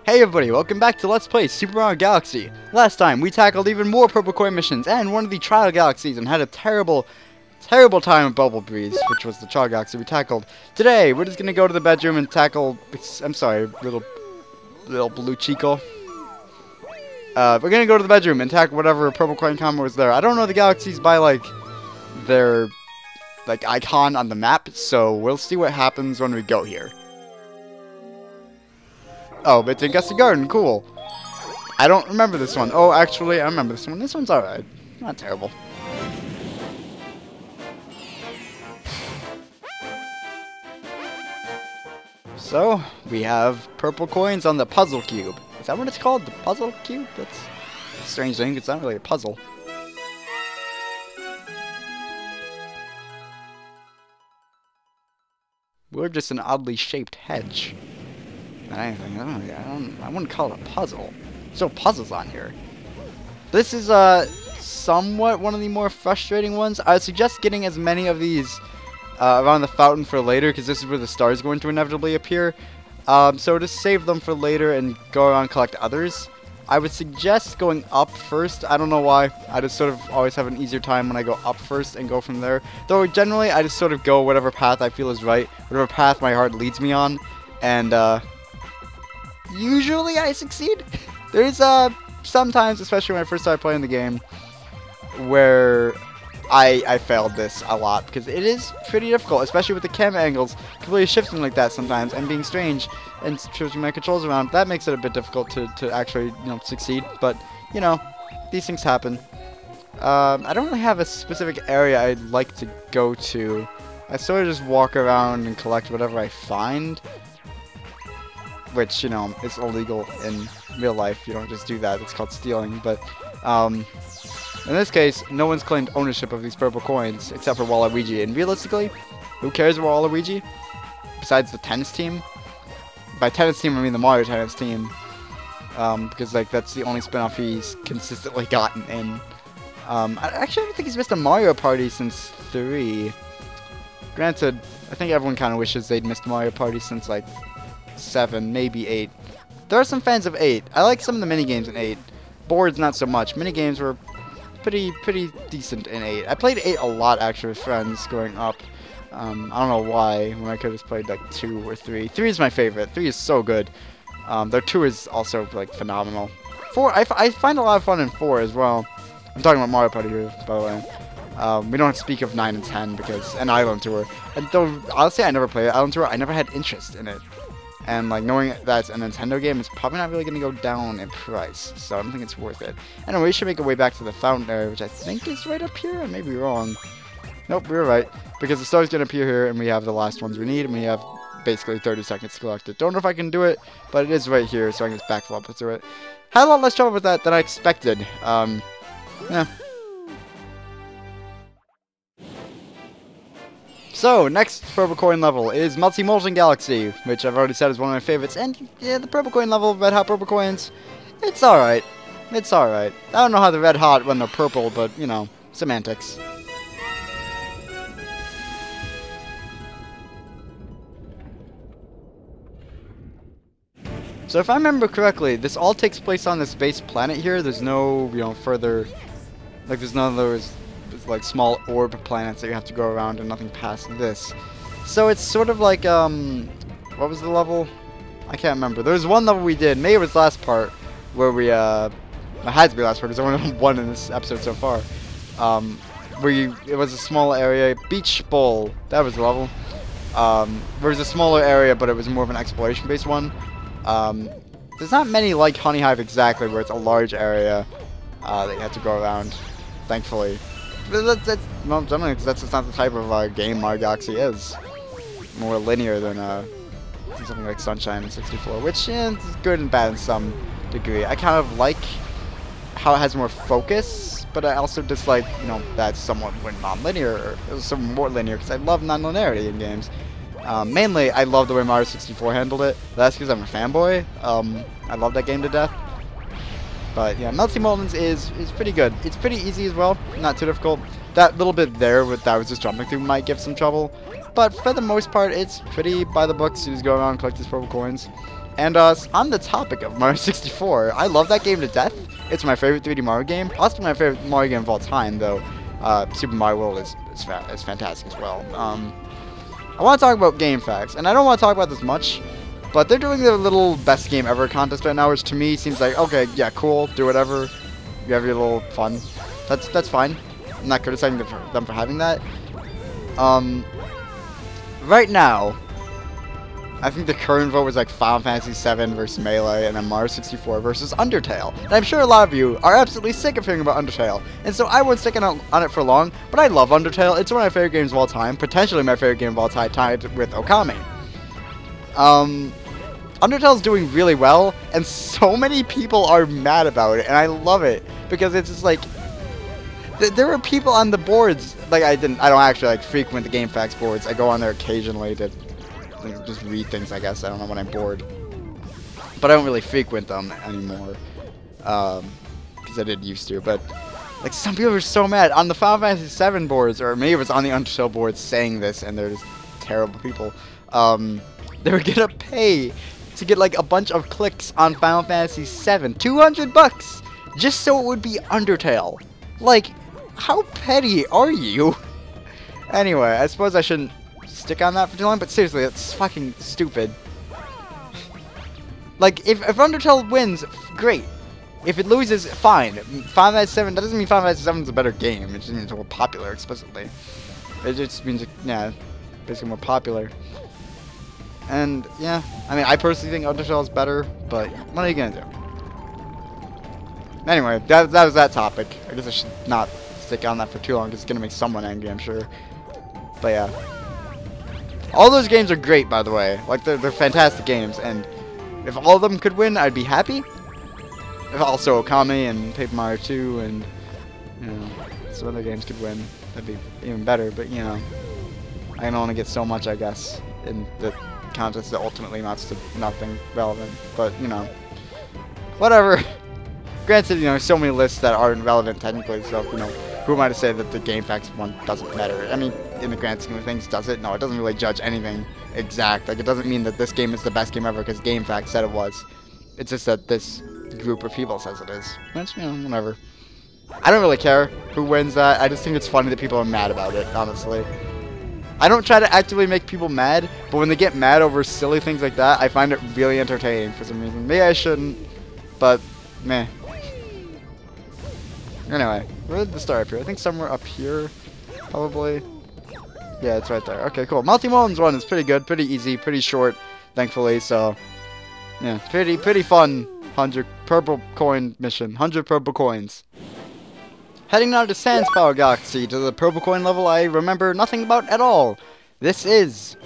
Hey everybody, welcome back to Let's Play Super Mario Galaxy. Last time, we tackled even more Purple Coin missions and one of the Trial Galaxies and had a terrible time with Bubble Breeze, which was the Trial Galaxy we tackled. Today, we're just gonna go to the bedroom and tackle... I'm sorry, little blue Chico. We're gonna go to the bedroom and tackle whatever Purple Coin combo is there. I don't know the galaxies by, their icon on the map, so we'll see what happens when we go here. Oh, but it's in Gusty Garden, cool. I don't remember this one. Oh, actually, I remember this one. This one's alright. Not terrible. So, we have purple coins on the puzzle cube. Is that what it's called? The puzzle cube? That's a strange thing. It's not really a puzzle. We're just an oddly shaped hedge. Anything. I wouldn't call it a puzzle. There's no puzzles on here. This is somewhat one of the more frustrating ones. I would suggest getting as many of these around the fountain for later, because this is where the star is going to inevitably appear. So to save them for later and go around and collect others, I would suggest going up first. I don't know why. I just sort of always have an easier time when I go up first and go from there. Though generally, I just sort of go whatever path I feel is right, whatever path my heart leads me on, and usually I succeed. There's sometimes, especially when I first started playing the game, where I failed this a lot, because it is pretty difficult, especially with the camera angles completely shifting like that sometimes and being strange and switching my controls around. That makes it a bit difficult to actually, succeed, but these things happen. I don't really have a specific area I'd like to go to. I sort of just walk around and collect whatever I find, which, is illegal in real life. You don't just do that. It's called stealing. But, in this case, no one's claimed ownership of these purple coins, except for Waluigi. And realistically, who cares about Waluigi? Besides the tennis team? By tennis team, I mean the Mario tennis team. Because, that's the only spin-off he's consistently gotten in. Actually, I don't think he's missed a Mario Party since 3. Granted, I think everyone kind of wishes they'd missed Mario Party since, 7, maybe 8. There are some fans of 8. I like some of the minigames in 8. Boards, not so much. Minigames were pretty decent in 8. I played 8 a lot, actually, with friends growing up. I don't know why, when I could have played, 2 or 3. 3 is my favorite. 3 is so good. Though 2 is also, phenomenal. 4, I find a lot of fun in 4 as well. I'm talking about Mario Party here, by the way. We don't speak of 9 and 10, and Island Tour. And though, honestly, I never played Island Tour, I never had interest in it. And, knowing that's a Nintendo game, it's probably not really going to go down in price. So I don't think it's worth it. Anyway, we should make our way back to the fountain area, which I think is right up here. I may be wrong. Nope, we were right. Because the star's going to appear here, and we have the last ones we need, and we have basically 30 seconds to collect it. Don't know if I can do it, but it is right here, so I can just backflip through it. Had a lot less trouble with that than I expected. Yeah. So, next Purple Coin level is Melty Molten Galaxy, which I've already said is one of my favorites. And, yeah, the Purple Coin level, Red Hot Purple Coins, it's alright. It's alright. I don't know how they're red hot when they're purple, but, semantics. So, if I remember correctly, this all takes place on this base planet here. There's no, further... there's none of those... small orb planets that you have to go around and nothing past this. So it's sort of like, what was the level? I can't remember. There was one level we did, maybe it was the last part, where we, it had to be last part, because I only done one in this episode so far. It was a small area, Beach Bowl, that was the level. There was a smaller area, but it was more of an exploration-based one. There's not many like Honey Hive exactly, where it's a large area, that you have to go around, thankfully. Well, generally, that's just not the type of game Mario Galaxy is. More linear than something like Sunshine and 64, which is good and bad in some degree. I kind of like how it has more focus, but I also dislike, that's somewhat non-linear, or some more linear, because I love non-linearity in games. Mainly, I love the way Mario 64 handled it. That's because I'm a fanboy. I love that game to death. But yeah, Melty Molten's is pretty good. It's pretty easy as well, not too difficult. That little bit there that I was just jumping through might give some trouble. But for the most part, it's pretty by the books. You just go around and collect these purple coins. And on the topic of Mario 64, I love that game to death. It's my favorite 3D Mario game, possibly my favorite Mario game of all time, though. Super Mario World is fantastic as well. I want to talk about game facts, and I don't want to talk about this much, but they're doing their little best game ever contest right now, which to me seems like, okay, yeah, cool, do whatever, you have your little fun. That's fine. I'm not criticizing them for having that. Right now, I think the current vote was like Final Fantasy VII versus Melee, and then Mario 64 versus Undertale. And I'm sure a lot of you are absolutely sick of hearing about Undertale, and so I won't stick on it for long, but I love Undertale. It's one of my favorite games of all time, potentially my favorite game of all time, tied with Okami. Undertale's doing really well, and so many people are mad about it, and I love it, because it's just like, there are people on the boards, like I don't actually like frequent the Game Facts boards. I go on there occasionally to just read things, I guess. I don't know when I'm bored. But I don't really frequent them anymore. Because I did used to. But, like, some people are so mad. On the Final Fantasy VII boards, or maybe it was on the Undertale boards saying this, and they're just terrible people. They were gonna pay to get, like, a bunch of clicks on Final Fantasy VII. $200! Just so it would be Undertale. Like, how petty are you? Anyway, I suppose I shouldn't stick on that for too long, but seriously, that's fucking stupid. Like, if Undertale wins, great. If it loses, fine. Final Fantasy VII, that doesn't mean Final Fantasy VII is a better game. It just means it's more popular, explicitly. It just means, yeah, basically more popular. And, yeah, I mean, I personally think Undertale is better, but what are you gonna do? Anyway, that was that topic. I guess I should not stick on that for too long, because it's gonna make someone angry, I'm sure. But, yeah. All those games are great, by the way. Like, they're fantastic games, and if all of them could win, I'd be happy. If also Okami and Paper Mario 2 and, you know, some other games could win, that'd be even better, but, you know, I can only get so much, I guess, in the contest that ultimately amounts to nothing relevant, but, you know, whatever. Granted, you know, so many lists that aren't relevant technically, so, you know, who am I to say that the Game Facts one doesn't matter? I mean, in the grand scheme of things, does it? No, it doesn't really judge anything exact. Like, it doesn't mean that this game is the best game ever because Game Facts said it was. It's just that this group of people says it is. Which, you know, whatever. I don't really care who wins that. I just think it's funny that people are mad about it, honestly. I don't try to actively make people mad, but when they get mad over silly things like that, I find it really entertaining for some reason. Maybe I shouldn't, but meh. Anyway, where did the star appear? I think somewhere up here, probably. Yeah, it's right there. Okay, cool. Multi-Moans 1 is pretty good, pretty easy, pretty short, thankfully, so yeah, pretty fun 100 purple coin mission. 100 purple coins. Heading now to Sans Power Galaxy, to the purple coin level I remember nothing about at all. This is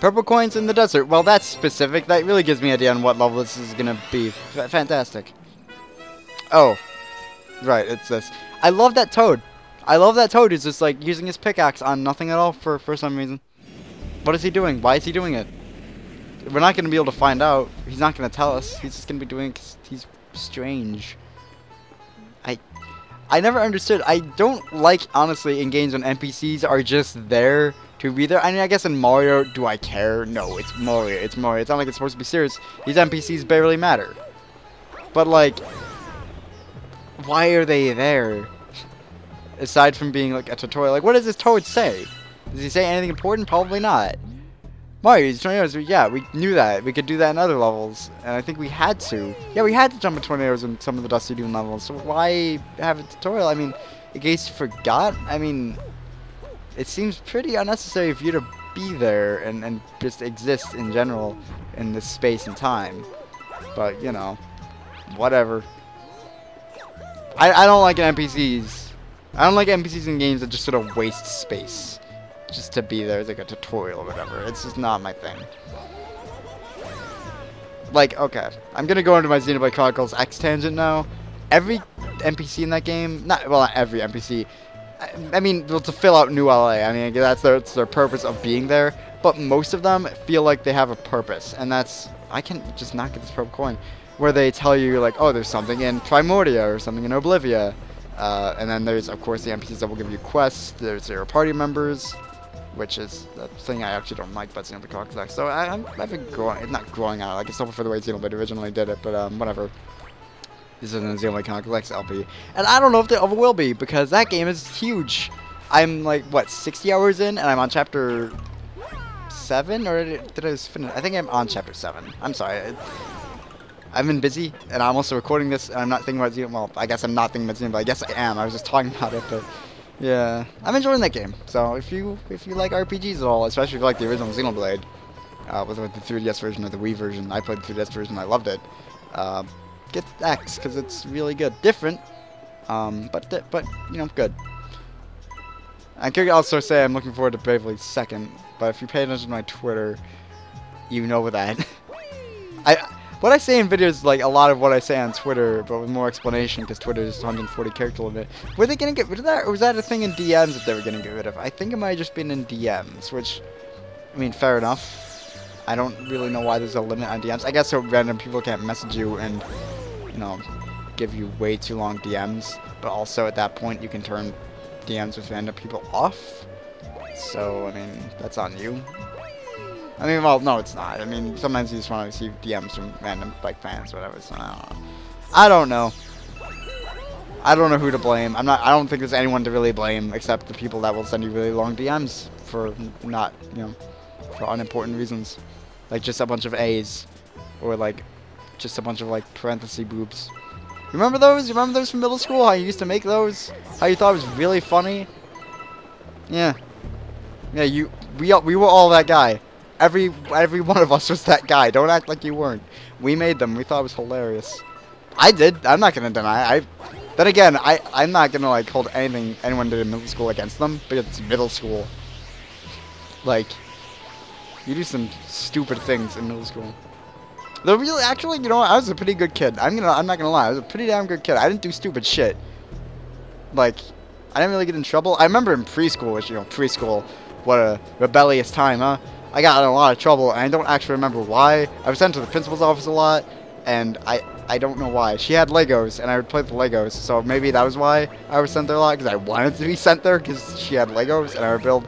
purple coins in the desert. Well, that's specific. That really gives me an idea on what level this is gonna be. Fantastic. Oh. Right, it's this. I love that Toad. I love that Toad who's just like using his pickaxe on nothing at all for some reason. What is he doing? Why is he doing it? We're not going to be able to find out. He's not going to tell us. He's just going to be doing it because he's strange. I never understood. I don't like, honestly, in games when NPCs are just there to be there. I mean, I guess in Mario, do I care? No, it's Mario. It's Mario. It's not like it's supposed to be serious. These NPCs barely matter. But, like, why are they there? Aside from being like a tutorial, like what does this Toad say? Does he say anything important? Probably not. Mario, he's 20 hours. Yeah, we knew that. We could do that in other levels, and I think we had to. Yeah, we had to jump in 20 hours in some of the Dusty Dune levels. So why have a tutorial? I mean, in case you forgot. I mean, it seems pretty unnecessary for you to be there and just exist in general in this space and time. But you know, whatever. I don't like NPCs. I don't like NPCs in games that just sort of waste space just to be there as like a tutorial or whatever. It's just not my thing. Like, okay, I'm gonna go into my Xenoblade Chronicles X tangent now. Every NPC in that game, not every NPC. I mean, well, to fill out New LA. I mean, that's their purpose of being there. But most of them feel like they have a purpose, and that's I can just not get this purple coin. Where they tell you, like, oh, there's something in Primordia or something in Oblivia. And then there's, of course, the NPCs that will give you quests. There's your party members. which is the thing I actually don't like about Xenoblade Chronicles X. So I've been growing, not growing out, like, it's still for the way Xenoblade originally did it, but whatever. This isn't a Xenoblade Chronicles X LP. And I don't know if there ever will be, because that game is huge. I'm like, what, 60 hours in, and I'm on chapter 7? Or did I just finish? I think I'm on chapter 7. I'm sorry. I've been busy, and I'm also recording this, and I'm not thinking about Xenoblade. Well, I guess I'm not thinking about Xenoblade, but I guess I am. I was just talking about it, but yeah. I'm enjoying that game. So if you like RPGs at all, especially if you like the original Xenoblade, whether with the 3DS version or the Wii version, I played the 3DS version, I loved it. Get X, because it's really good. Different, but you know, good. I could also say I'm looking forward to Bravely 2nd, but if you pay attention to my Twitter, you know that. What I say in videos, like a lot of what I say on Twitter, but with more explanation, because Twitter is 140 character limit. Were they gonna get rid of that, or was that a thing in DMs that they were gonna get rid of? I think it might have just been in DMs, which, I mean, fair enough. I don't really know why there's a limit on DMs. I guess so random people can't message you and, you know, give you way too long DMs. But also at that point, you can turn DMs with random people off. So, I mean, that's on you. I mean, well, no, it's not. I mean, sometimes you just want to receive DMs from random, like, fans or whatever, so I don't know. I don't know who to blame. I don't think there's anyone to really blame except the people that will send you really long DMs for not, you know, for unimportant reasons. Like, just a bunch of A's. Or, like, just a bunch of, like, parenthesis boobs. Remember those? You remember those from middle school? How you used to make those? How you thought it was really funny? Yeah. Yeah, we were all that guy. Every one of us was that guy. Don't act like you weren't. We made them. We thought it was hilarious. I did. I'm not gonna deny. Then again, I'm not gonna like hold anyone did in middle school against them, but it's middle school. Like, you do some stupid things in middle school. Though really, actually, you know what? I was a pretty good kid. I'm not gonna lie. I was a pretty damn good kid. I didn't do stupid shit. Like, I didn't really get in trouble. I remember in preschool, which, you know, preschool, what a rebellious time, huh? I got in a lot of trouble, and I don't actually remember why. I was sent to the principal's office a lot, and I don't know why. She had Legos, and I would play with the Legos, so maybe that was why I was sent there a lot, because I wanted to be sent there, because she had Legos, and I would build,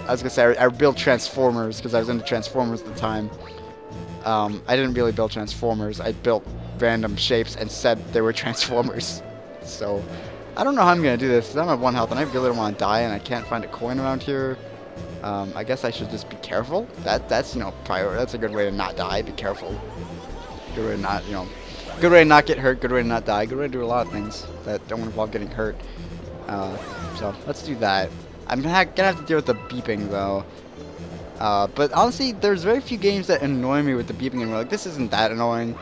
I was going to say, I would build Transformers, because I was into Transformers at the time. I didn't really build Transformers. I built random shapes and said they were Transformers. So, I don't know how I'm going to do this, because I'm at 1 health, and I really don't want to die, and I can't find a coin around here. I guess I should just be careful. That's, you know, that's a good way to not die. Be careful. Good way to not, you know, good way to not get hurt. Good way to not die. Good way to do a lot of things that don't involve getting hurt. So let's do that. I'm gonna have to deal with the beeping though. But honestly, there's very few games that annoy me with the beeping, and we're like, this isn't that annoying.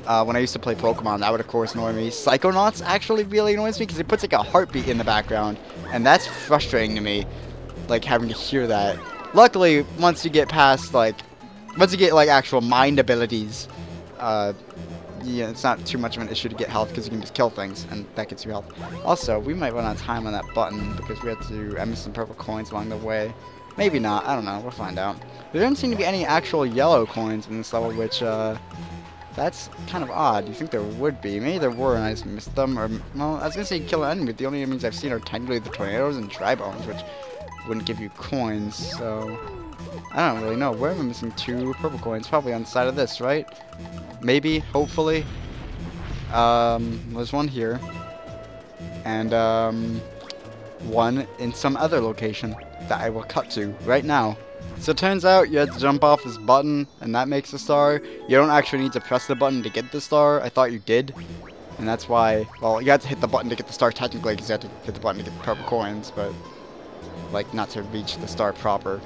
When I used to play Pokemon, that would of course annoy me. Psychonauts actually really annoys me because it puts like a heartbeat in the background, and that's frustrating to me. Like, having to hear that. Luckily, once you get past, like, once you get, like, actual mind abilities, yeah, it's not too much of an issue to get health, because you can just kill things, and that gets you health. Also, we might run out of time on that button, because we have to miss some purple coins along the way. Maybe not, I don't know, we'll find out. There doesn't seem to be any actual yellow coins in this level, which, that's kind of odd. You think there would be. Maybe there were, and I just missed them, or, well, I was gonna say kill an enemy, but the only enemies I've seen are technically the tornadoes and dry bones, which wouldn't give you coins, so I don't really know. Where am I missing 2 purple coins? Probably on the side of this, right? Maybe, hopefully. There's one here, and one in some other location that I will cut to right now. So it turns out you had to jump off this button, and that makes a star. You don't actually need to press the button to get the star. I thought you did, and that's why, well, you had to hit the button to get the star technically, because you had to hit the button to get the purple coins, but like, not to reach the star proper.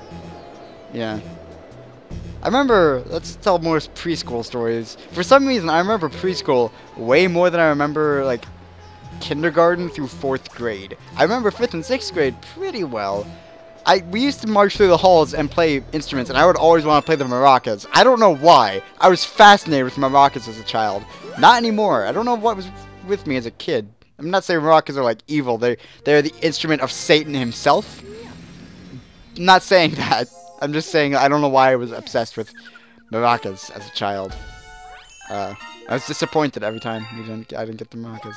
Yeah. I remember, let's tell more preschool stories. For some reason, I remember preschool way more than I remember, like, kindergarten through 4th grade. I remember 5th and 6th grade pretty well. We used to march through the halls and play instruments, and I would always want to play the maracas. I don't know why. I was fascinated with maracas as a child. Not anymore. I don't know what was with me as a kid. I'm not saying maracas are, like, evil. They're the instrument of Satan himself. I'm not saying that. I'm just saying I don't know why I was obsessed with maracas as a child. I was disappointed every time I didn't get the maracas.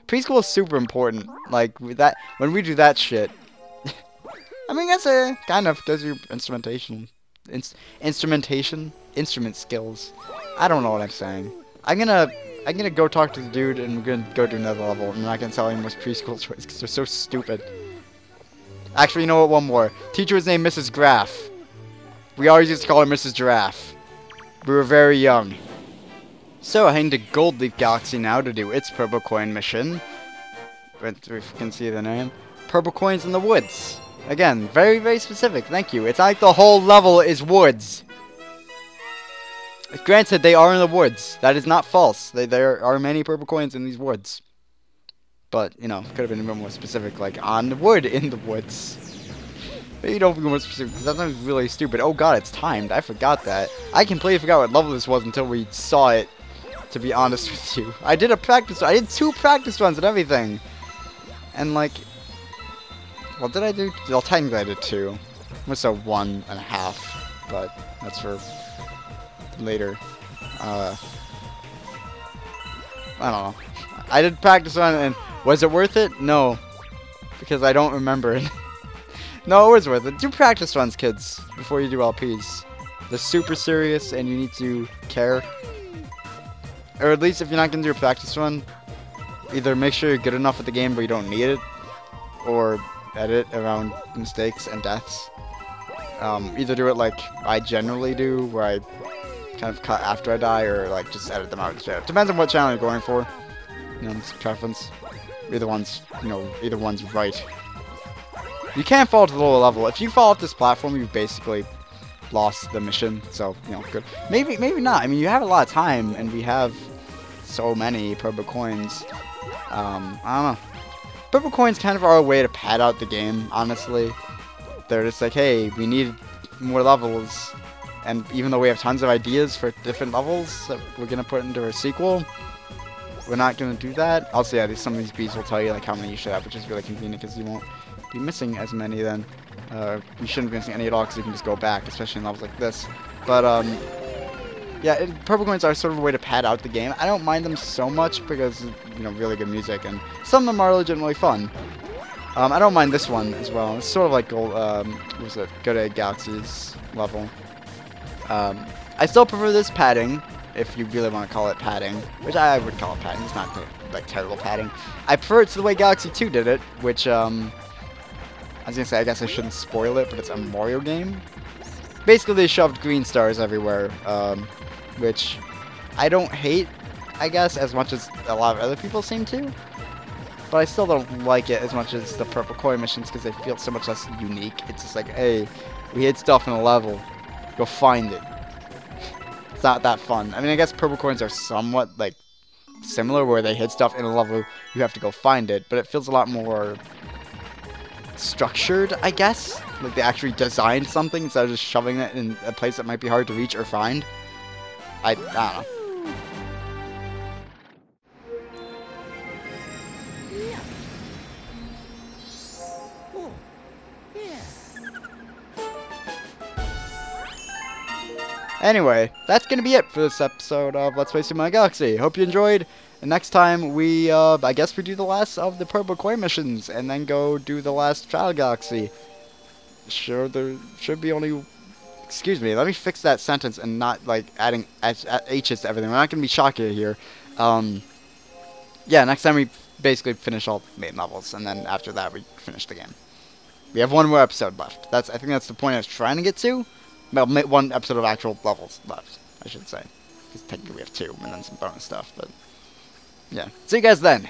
Preschool is super important. Like, when we do that shit, I mean, that's a kind of does your instrument skills. I don't know what I'm saying. I'm gonna go talk to the dude, and we're gonna go do another level. I'm not gonna tell him what's preschool choice because they're so stupid. Actually, you know what? One more. Teacher was named Mrs. Graff. We always used to call her Mrs. Giraffe. We were very young. So, heading to Gold Leaf Galaxy now to do its Purple Coin mission. If you can see the name. Purple Coins in the Woods. Again, very, very specific. Thank you. It's not like the whole level is woods. Granted, they are in the woods. That is not false. There are many purple coins in these woods. But, you know, could have been a bit more specific, like on the wood in the woods. Maybe don't be more specific, because that sounds really stupid. Oh god, it's timed. I forgot that. I completely forgot what level this was until we saw it, to be honest with you. I did 2 practice runs and everything. And, like, what did I do? Well, technically I did 2. I said 1.5, but that's for later. I don't know. I did practice run, and was it worth it? No, because I don't remember it. No, it was worth it. Do practice runs, kids, before you do LPs. They're super serious, and you need to care. Or at least if you're not going to do a practice run, either make sure you're good enough at the game but you don't need it, or edit around mistakes and deaths. Either do it like I generally do, where I kind of cut after I die, or like just edit them out instead. Depends on what channel you're going for. You know, it's preference. Either one's right. You can't fall to the lower level. If you fall off this platform, you've basically lost the mission. So, you know, good. Maybe not. I mean, you have a lot of time, and we have so many purple coins. I don't know. Purple coins kind of are a way to pad out the game, honestly. They're just like, hey, we need more levels. And even though we have tons of ideas for different levels that we're going to put into our sequel, we're not going to do that. Also, yeah, some of these bees will tell you like how many you should have, which is really convenient because you won't be missing as many then. You shouldn't be missing any at all because you can just go back, especially in levels like this. But, yeah, purple coins are sort of a way to pad out the game. I don't mind them so much because, you know, really good music, and some of them are legitimately fun. I don't mind this one as well. It's sort of like Gold, what was it? Go to Galaxy's level. I still prefer this padding, if you really want to call it padding, which I would call it padding. It's not like terrible padding. I prefer it to the way Galaxy 2 did it, which I was gonna say I guess I shouldn't spoil it, but it's a Mario game. Basically, they shoved green stars everywhere, which I don't hate, I guess, as much as a lot of other people seem to. But I still don't like it as much as the purple coin missions because they feel so much less unique. It's just like, hey, we hid stuff in a level. Go find it. It's not that fun. I mean, I guess purple coins are somewhat, like, similar where they hid stuff in a level. You have to go find it. But it feels a lot more structured, I guess. Like they actually designed something instead of just shoving it in a place that might be hard to reach or find. I don't know. Anyway, that's going to be it for this episode of Let's Play Super Mario Galaxy. Hope you enjoyed. And next time we, I guess we do the last of the Purple Coin missions and then go do the last Trial Galaxy. Sure, there should be only... Excuse me, let me fix that sentence and not, like, adding H's to everything. We're not going to be shocking here. Yeah, next time we basically finish all the main levels, and then after that we finish the game. We have one more episode left. I think that's the point I was trying to get to. Well, one episode of actual levels left, I should say. Because technically we have 2, and then some bonus stuff, but... Yeah. See you guys then!